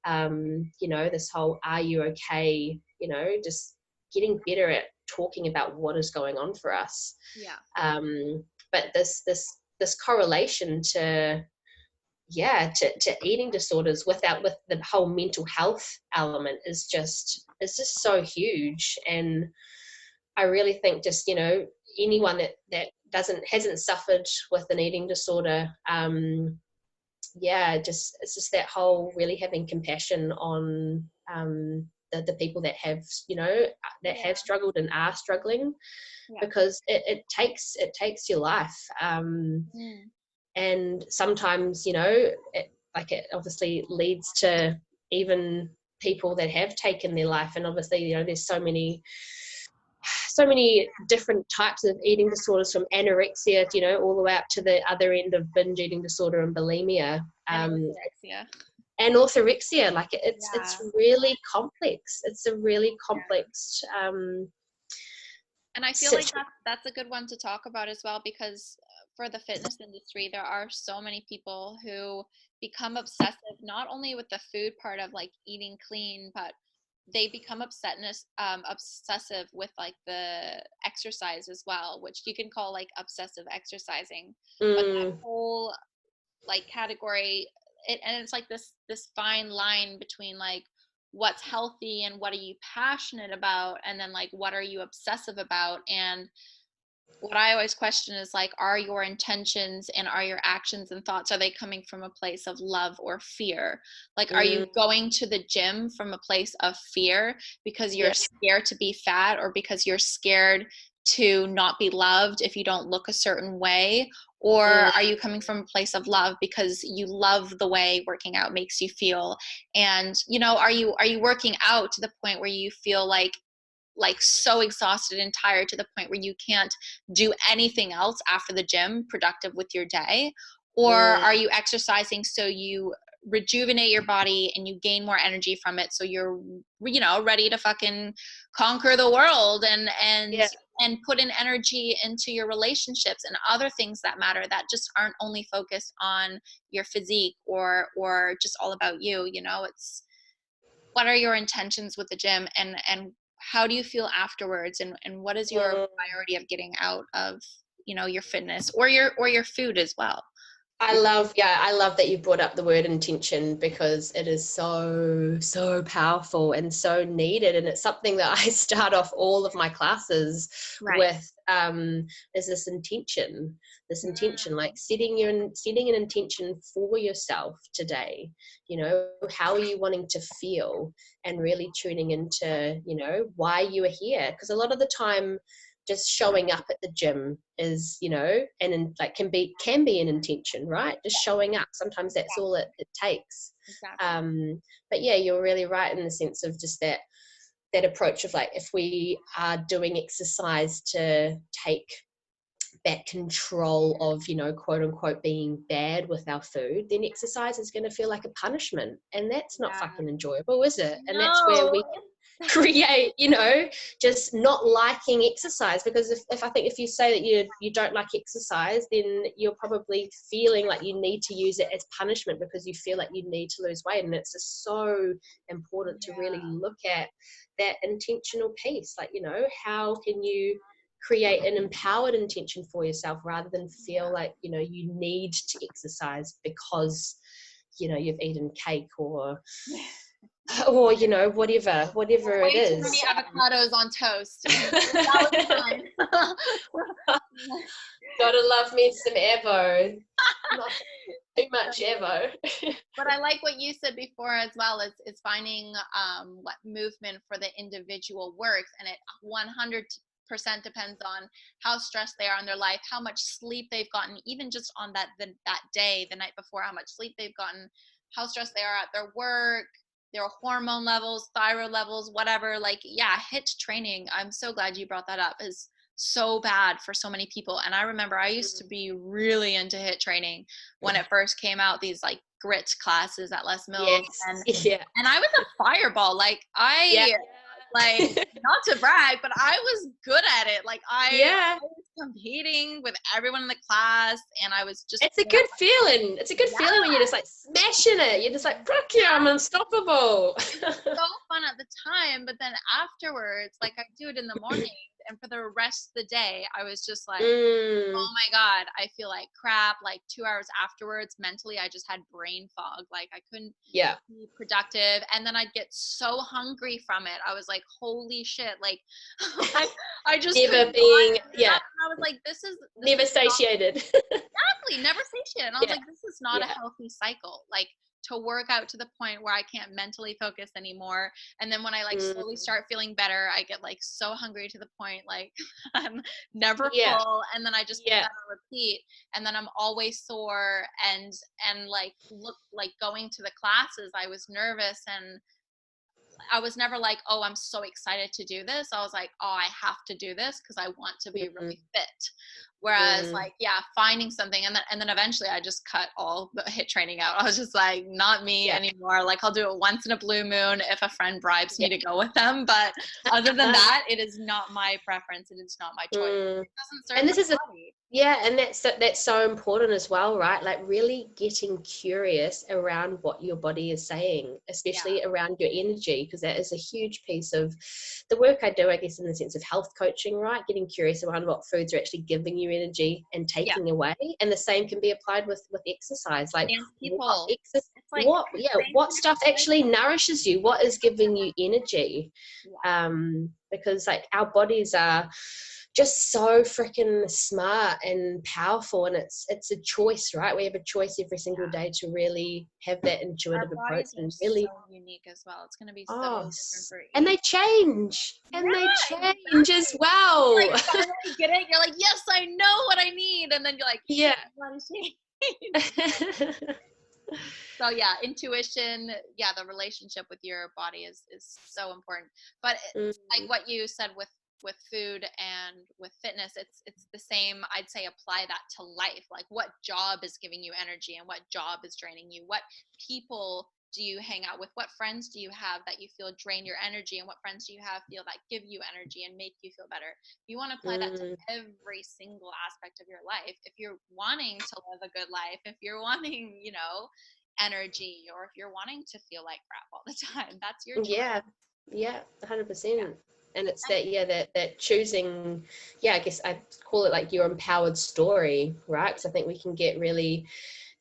B: this whole "Are you okay?" just getting better at talking about what is going on for us. But this correlation to eating disorders with the whole mental health element is just so huge. And I really think just, anyone that hasn't suffered with an eating disorder, it's just that whole really having compassion on the people that have, have struggled and are struggling, because it takes your life. And sometimes, it obviously leads to even people that have taken their life. And obviously, there's so many different types of eating disorders, from anorexia, all the way up to the other end of binge eating disorder and bulimia. And orthorexia. Like, it's really complex. It's a really complex.
A: And I feel like that's a good one to talk about as well, because for the fitness industry, there are so many people who become obsessive, not only with the food part of like eating clean, but they become obsessive with like the exercise as well, which you can call like obsessive exercising. But that whole like category, and it's like this fine line between like what's healthy and what are you passionate about, and then like what are you obsessive about. And what I always question is like, are your intentions and are your actions and thoughts, are they coming from a place of love or fear? Like, are you going to the gym from a place of fear because you're scared to be fat, or because you're scared to not be loved if you don't look a certain way? Or are you coming from a place of love because you love the way working out makes you feel? And, are you working out to the point where you feel like so exhausted and tired to the point where you can't do anything else after the gym productive with your day? Or are you exercising so you rejuvenate your body and you gain more energy from it, so you're, you know, ready to fucking conquer the world and put in energy into your relationships and other things that matter, that just aren't only focused on your physique or just all about you, you know? It's, what are your intentions with the gym, and how do you feel afterwards, and what is your priority of getting out of, you know, your fitness or your food as well?
B: I love that you brought up the word intention, because it is so powerful and so needed. And it's something that I start off all of my classes with, is this intention, like setting an intention for yourself today. You know, how are you wanting to feel, and really tuning into, you know, why you are here. Because a lot of the time, just showing up at the gym is, you know, and like can be an intention, right? Just showing up. Sometimes that's all it takes. Exactly. But yeah, you're really right in the sense of just that approach of like, if we are doing exercise to take back control of, you know, quote unquote, being bad with our food, then exercise is going to feel like a punishment, and that's not fucking enjoyable, is it? And that's where we create, you know, just not liking exercise. Because if I think if you say that you don't like exercise, then you're probably feeling like you need to use it as punishment because you feel like you need to lose weight. And it's just so important to really look at that intentional piece. Like, you know, how can you create an empowered intention for yourself, rather than feel like, you know, you need to exercise because, you know, you've eaten cake or you know, whatever it is.
A: Too many avocados on toast.
B: Gotta love me some Evo. Not too much Evo.
A: But I like what you said before as well, is finding what movement for the individual works, and it 100% depends on how stressed they are in their life, how much sleep they've gotten, even just on that day, the night before, how much sleep they've gotten, how stressed they are at their work, their hormone levels, thyroid levels, whatever. Like, yeah, HIIT training, I'm so glad you brought that up, is so bad for so many people. And I remember I used to be really into HIIT training when it first came out, these like grit classes at Les Mills. And I was a fireball. Like like, not to brag, but I was good at it. Like I was competing with everyone in the class, and I was just,
B: it's a good feeling. It's a good feeling when you're just like smashing it. You're just like, fuck yeah, I'm unstoppable.
A: So fun at the time, but then afterwards, like I do it in the morning, and for the rest of the day, I was just like, oh my God, I feel like crap. Like 2 hours afterwards, mentally, I just had brain fog. Like I couldn't be productive. And then I'd get so hungry from it. I was like, holy shit. Like I just
B: never being,
A: I was like, this
B: never satiated.
A: Exactly. Never satiated. And I was like, this is not a healthy cycle. Like, to work out to the point where I can't mentally focus anymore. And then when I like slowly start feeling better, I get like so hungry to the point like I'm never full. And then I just put that on repeat. And then I'm always sore and like going to the classes, I was nervous, and I was never like, oh, I'm so excited to do this. I was like, oh, I have to do this because I want to be really fit. Whereas like, finding something, and then eventually I just cut all the HIIT training out. I was just like, not me anymore. Like I'll do it once in a blue moon if a friend bribes me to go with them. But other than that, it is not my preference. It is not my choice. It doesn't serve
B: and this is
A: body.
B: And that's so important as well, right? Like really getting curious around what your body is saying, especially around your energy, because that is a huge piece of the work I do, I guess, in the sense of health coaching, right? Getting curious around what foods are actually giving you energy and taking away. And the same can be applied with exercise. Like what stuff actually nourishes you? What is giving you energy? Because like our bodies are just so freaking smart and powerful, and it's a choice, right? We have a choice every single day to really have that intuitive approach, and really
A: so unique as well. It's going to be so different for each.
B: And they change, as well.
A: Like, finally get it. You're like, yes, I know what I need, and then you're like, So intuition, the relationship with your body is so important. But like what you said with food and with fitness, it's the same. I'd say apply that to life. Like, what job is giving you energy and what job is draining you? What people do you hang out with? What friends do you have that you feel drain your energy, and what friends do you have feel that give you energy and make you feel better? If you want to apply that to every single aspect of your life, if you're wanting to live a good life, if you're wanting, energy, or if you're wanting to feel like crap all the time, that's your choice.
B: Yeah, 100%. And it's that choosing, I guess I call it like your empowered story, right? Because I think we can get really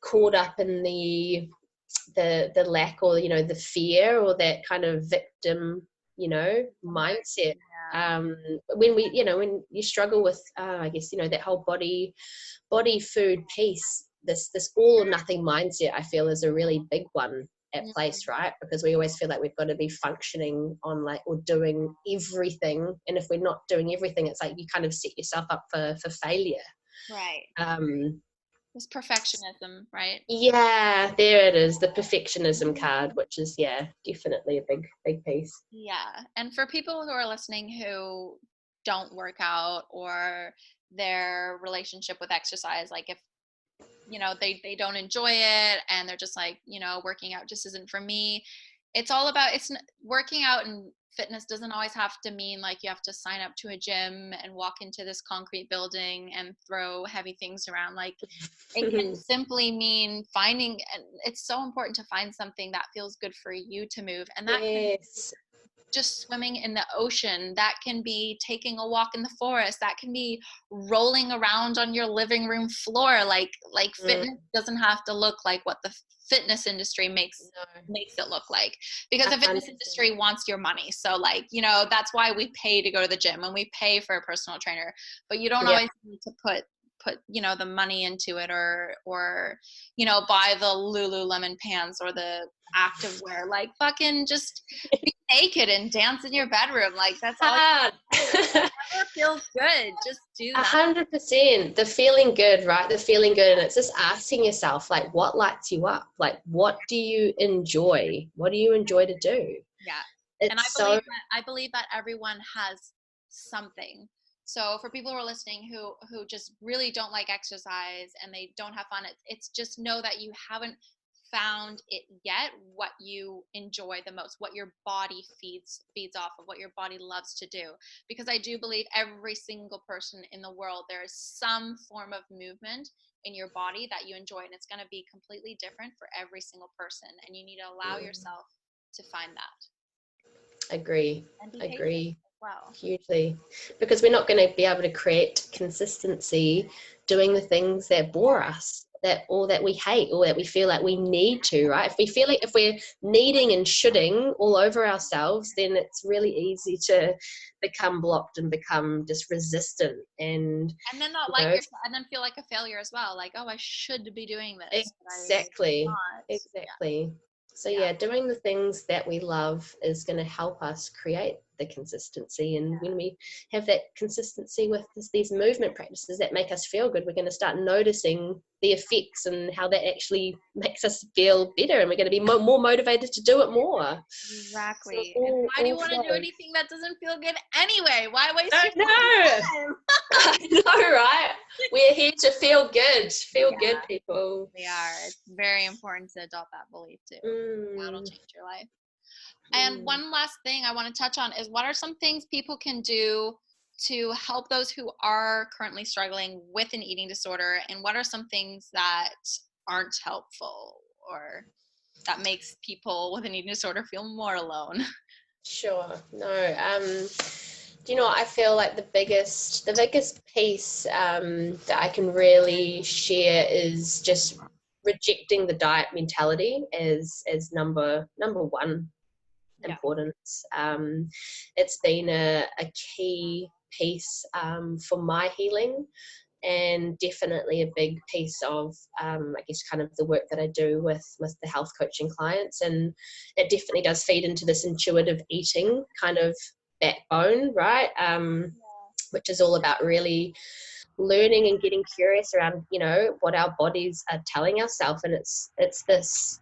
B: caught up in the lack, or the fear, or that kind of victim mindset. When when you struggle with I guess that whole body food piece, this all or nothing mindset, I feel, is a really big one at place, right? Because we always feel like we've got to be functioning on or doing everything, and if we're not doing everything, it's like you kind of set yourself up for failure,
A: right? It's perfectionism, right?
B: Yeah, there it is, the perfectionism card, which is definitely a big piece.
A: Yeah. And for people who are listening who don't work out, or their relationship with exercise, like if they don't enjoy it and they're just like, working out just isn't for me, it's all about, working out, and fitness doesn't always have to mean like you have to sign up to a gym and walk into this concrete building and throw heavy things around. Like, it can simply mean finding, and it's so important to find something that feels good for you to move. And that can be just swimming in the ocean, that can be taking a walk in the forest, that can be rolling around on your living room floor. Like fitness doesn't have to look like what the fitness industry makes it look like, because the fitness industry wants your money. So that's why we pay to go to the gym, and we pay for a personal trainer, but you don't always need to put the money into it, or buy the Lululemon pants or the activewear. Like, fucking just be naked and dance in your bedroom. Like, that's all. Whatever feels good, just do that.
B: 100%. The feeling good, right? The feeling good. And it's just asking yourself, like, what lights you up? Like, what do you enjoy? What do you enjoy to do?
A: Yeah. And I believe that everyone has something. So for people who are listening who just really don't like exercise and they don't have fun, it's just know that you haven't found it yet, what you enjoy the most, what your body feeds off of, what your body loves to do. Because I do believe every single person in the world, there is some form of movement in your body that you enjoy, and it's going to be completely different for every single person, and you need to allow yourself to find that.
B: Agree.
A: Wow.
B: Hugely, because we're not going to be able to create consistency doing the things that bore us, that we hate, or that we feel like we need to, right? If we feel like, if we're needing and shoulding all over ourselves, then it's really easy to become blocked and become just resistant, and
A: then not like yourself, and then feel like a failure as well. Like, oh, I should be doing this.
B: Exactly. So doing the things that we love is going to help us create the consistency. And when we have that consistency with these movement practices that make us feel good, we're going to start noticing the effects and how that actually makes us feel better, and we're going to be more motivated to do it more.
A: Exactly. So why do you want to do anything that doesn't feel good anyway? Why waste your
B: time? I know, right? We're here to feel good. Good, people.
A: We are. It's very important to adopt that belief too. That'll change your life. And one last thing I want to touch on is, what are some things people can do to help those who are currently struggling with an eating disorder, and what are some things that aren't helpful, or that makes people with an eating disorder feel more alone?
B: Sure. No. Do you know what I feel like the biggest piece that I can really share is just rejecting the diet mentality as number one importance. It's been a key piece for my healing, and definitely a big piece of I guess kind of the work that I do with the health coaching clients. And it definitely does feed into this intuitive eating kind of backbone, right? Which is all about really learning and getting curious around what our bodies are telling ourselves. And it's this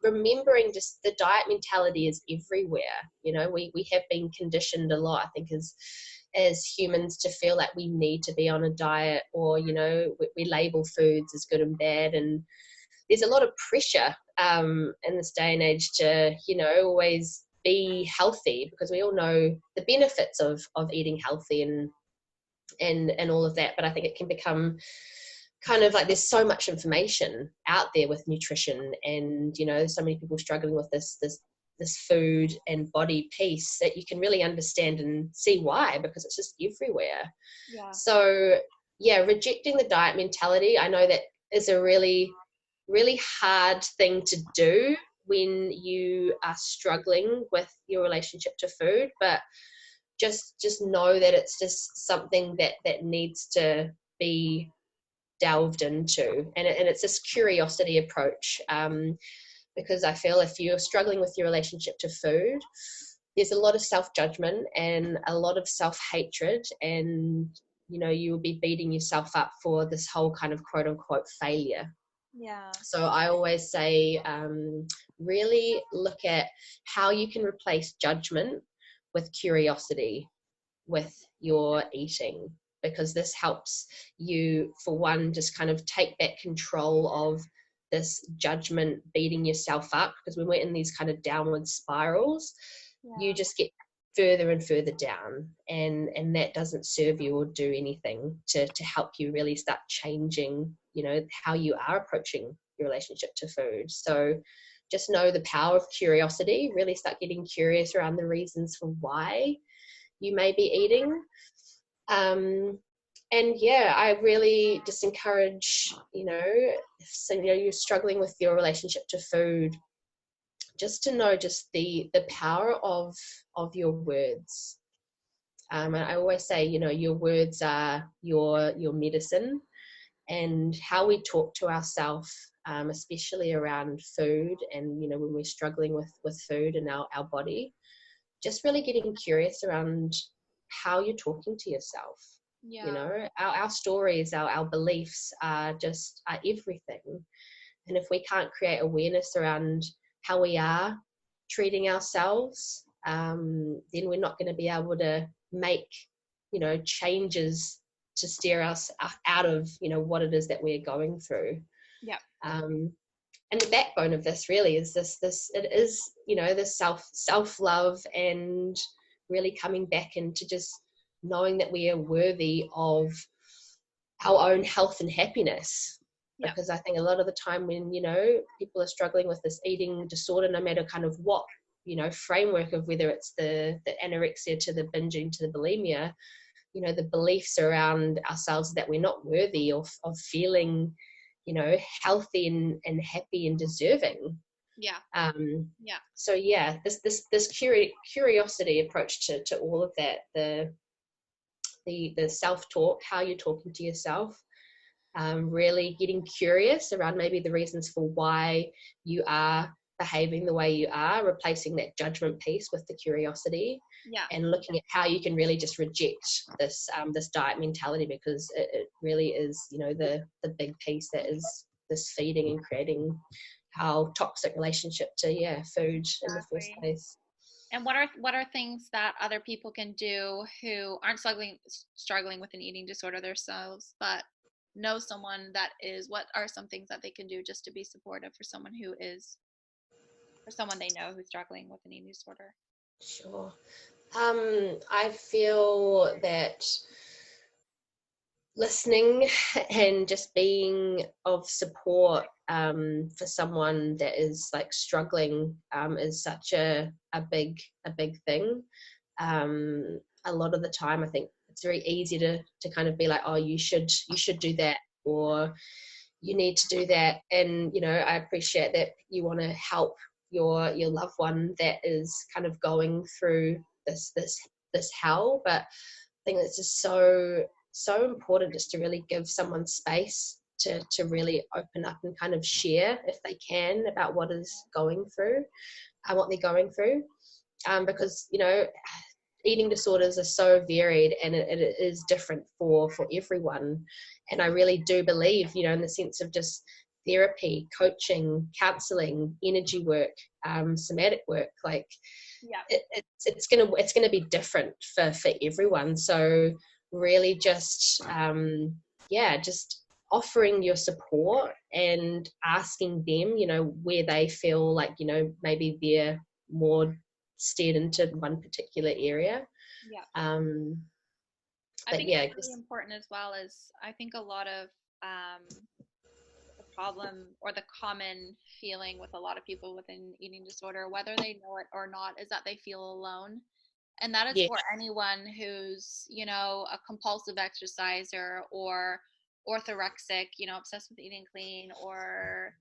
B: remembering just the diet mentality is everywhere. You know, we have been conditioned a lot, I think, as humans, to feel like we need to be on a diet, or, you know, we label foods as good and bad, and there's a lot of pressure in this day and age to, you know, always be healthy, because we all know the benefits of eating healthy and all of that. But I think it can become kind of like, there's so much information out there with nutrition, and, you know, so many people struggling with this food and body piece, that you can really understand and see why, because it's just everywhere.
A: Yeah.
B: So yeah, rejecting the diet mentality, I know that is a really, really hard thing to do when you are struggling with your relationship to food, but just know that it's just something that needs to be delved into, and it's this curiosity approach, because I feel if you're struggling with your relationship to food, there's a lot of self-judgment and a lot of self-hatred, and, you know, you'll be beating yourself up for this whole kind of quote unquote failure.
A: Yeah.
B: So I always say, really look at how you can replace judgment with curiosity with your eating, because this helps you, for one, just kind of take back control of this judgment beating yourself up, because when we're in these kind of downward spirals, you just get further and further down, and that doesn't serve you or do anything to help you really start changing, you know, how you are approaching your relationship to food. So just know the power of curiosity, really start getting curious around the reasons for why you may be eating. And yeah, I really just encourage, you know, so, you know, you're struggling with your relationship to food, just to know just the power of your words. And I always say, you know, your words are your medicine, and how we talk to ourselves, especially around food, and, you know, when we're struggling with food and our body, just really getting curious around how you're talking to yourself.
A: Yeah.
B: You know, our stories, our beliefs are everything. And if we can't create awareness around how we are treating ourselves, then we're not going to be able to make, you know, changes to steer us out of, you know, what it is that we're going through.
A: Yeah.
B: And the backbone of this really is it is, you know, this self-love, and really coming back into just knowing that we are worthy of our own health and happiness.
A: Yeah.
B: Because I think a lot of the time when, you know, people are struggling with this eating disorder, no matter kind of what, you know, framework of whether it's the anorexia to the binging to the bulimia, you know, the beliefs around ourselves that we're not worthy of feeling, you know, healthy and happy and deserving.
A: Yeah. Yeah.
B: So yeah, this curiosity approach to all of that, the self-talk, how you're talking to yourself, really getting curious around maybe the reasons for why you are behaving the way you are, replacing that judgment piece with the curiosity.
A: Yeah.
B: And looking at how you can really just reject this diet mentality, because it really is, you know, the big piece that is this feeding and creating our toxic relationship to food in the first place.
A: And what are things that other people can do who aren't struggling with an eating disorder themselves, but know someone that is? What are some things that they can do just to be supportive for someone they know who's struggling with an eating disorder?
B: Sure. I feel that listening and just being of support for someone that is like struggling is such a big thing. A lot of the time I think it's very easy to kind of be like, oh, you should do that, or you need to do that. And, you know, I appreciate that you want to help your loved one that is kind of going through this hell, but I think it's just so important just to really give someone space to really open up and kind of share, if they can, about what they're going through, because, you know, eating disorders are so varied, and it is different for everyone. And I really do believe, you know, in the sense of just therapy, coaching, counseling, energy work, somatic work. Like, it's gonna be different for everyone. So really just just offering your support and asking them, where they feel like, maybe they're more steered into one particular area.
A: I think it's really important as well. As I think a lot of the problem or the common feeling with a lot of people with an eating disorder, whether they know it or not, is that they feel alone. And that is for anyone who's, a compulsive exerciser or orthorexic, obsessed with eating clean, or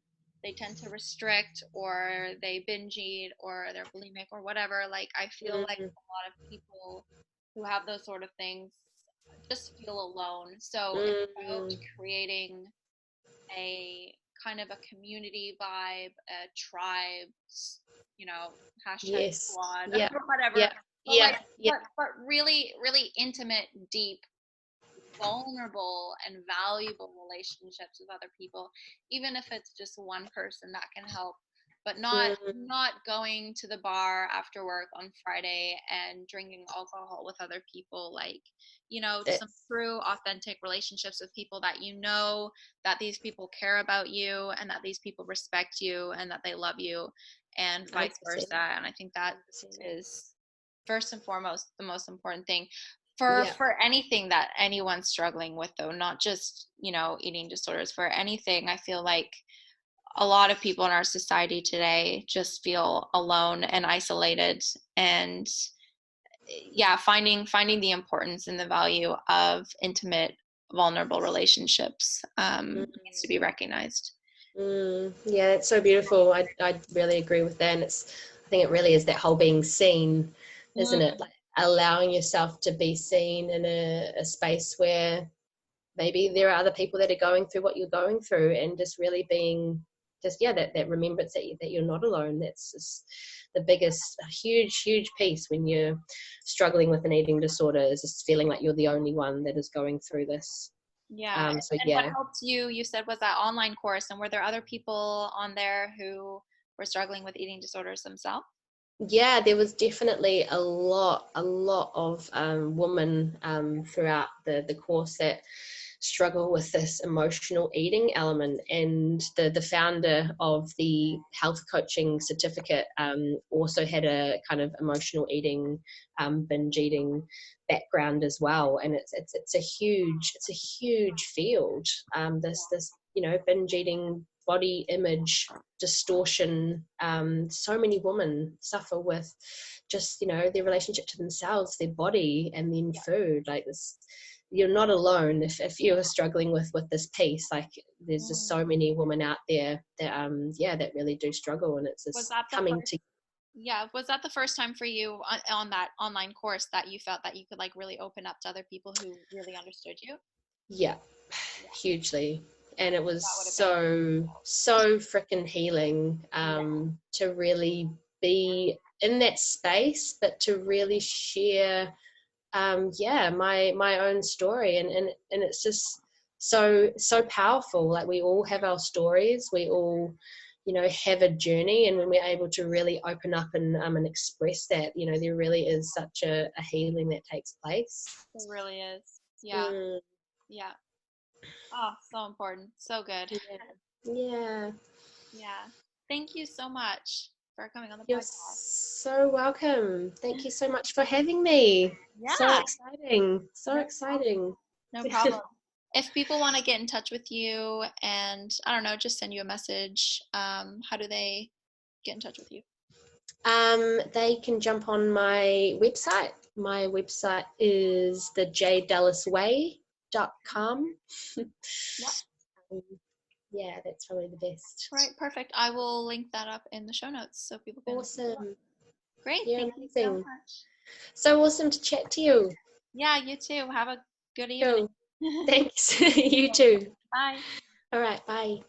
A: they tend to restrict, or they binge eat, or they're bulimic or whatever. Like, I feel like a lot of people who have those sort of things just feel alone. So it's about creating a kind of a community vibe, a tribe, hashtag squad, or whatever. But really, really intimate, deep, vulnerable, and valuable relationships with other people, even if it's just one person that can help. But not going to the bar after work on Friday and drinking alcohol with other people. Like, some true, authentic relationships with people that that these people care about you, and that these people respect you, and that they love you, and vice versa. And I think that is first and foremost the most important thing for anything that anyone's struggling with, though, not just, eating disorders. For anything, I feel like a lot of people in our society today just feel alone and isolated, and finding the importance and the value of intimate, vulnerable relationships needs to be recognized.
B: Yeah, it's so beautiful. I really agree with that. And I think it really is that whole being seen, isn't it? Like allowing yourself to be seen in a space where maybe there are other people that are going through what you're going through, and just really being that remembrance that you're not alone. That's just the biggest, huge piece when you're struggling with an eating disorder, is just feeling like you're the only one that is going through this.
A: What helped you said, was that online course, and were there other people on there who were struggling with eating disorders themselves?
B: Yeah, there was definitely a lot of women throughout the course that struggle with this emotional eating element. And the founder of the health coaching certificate also had a kind of emotional eating, binge eating background as well. And it's a huge field. This binge eating, body image distortion. So many women suffer with just their relationship to themselves, their body, and then food. Like this, you're not alone if you're struggling with this piece. Like there's just so many women out there that that really do struggle, and it's just coming to.
A: Yeah, was that the first time for you on that online course that you felt that you could like really open up to other people who really understood you?
B: Yeah, hugely. And it was so freaking healing to really be in that space, but to really share my own story, and it's just so powerful. Like we all have our stories, we all have a journey, and when we're able to really open up and express that, there really is such a healing that takes place.
A: It really is. Yeah. Oh, so important. So good.
B: Yeah.
A: Thank you so much for coming on the podcast.
B: You're so welcome. Thank you so much for having me. So exciting.
A: No problem. If people want to get in touch with you and, I don't know, just send you a message, how do they get in touch with you?
B: They can jump on my website. My website is thejadedallasway.com. Yeah, that's probably the best.
A: Right, perfect. I will link that up in the show notes so people can.
B: Awesome.
A: Great. Thank you so much.
B: So awesome to chat to you.
A: Yeah, you too. Have a good evening.
B: Cool. Thanks. You too.
A: Bye.
B: All right, bye.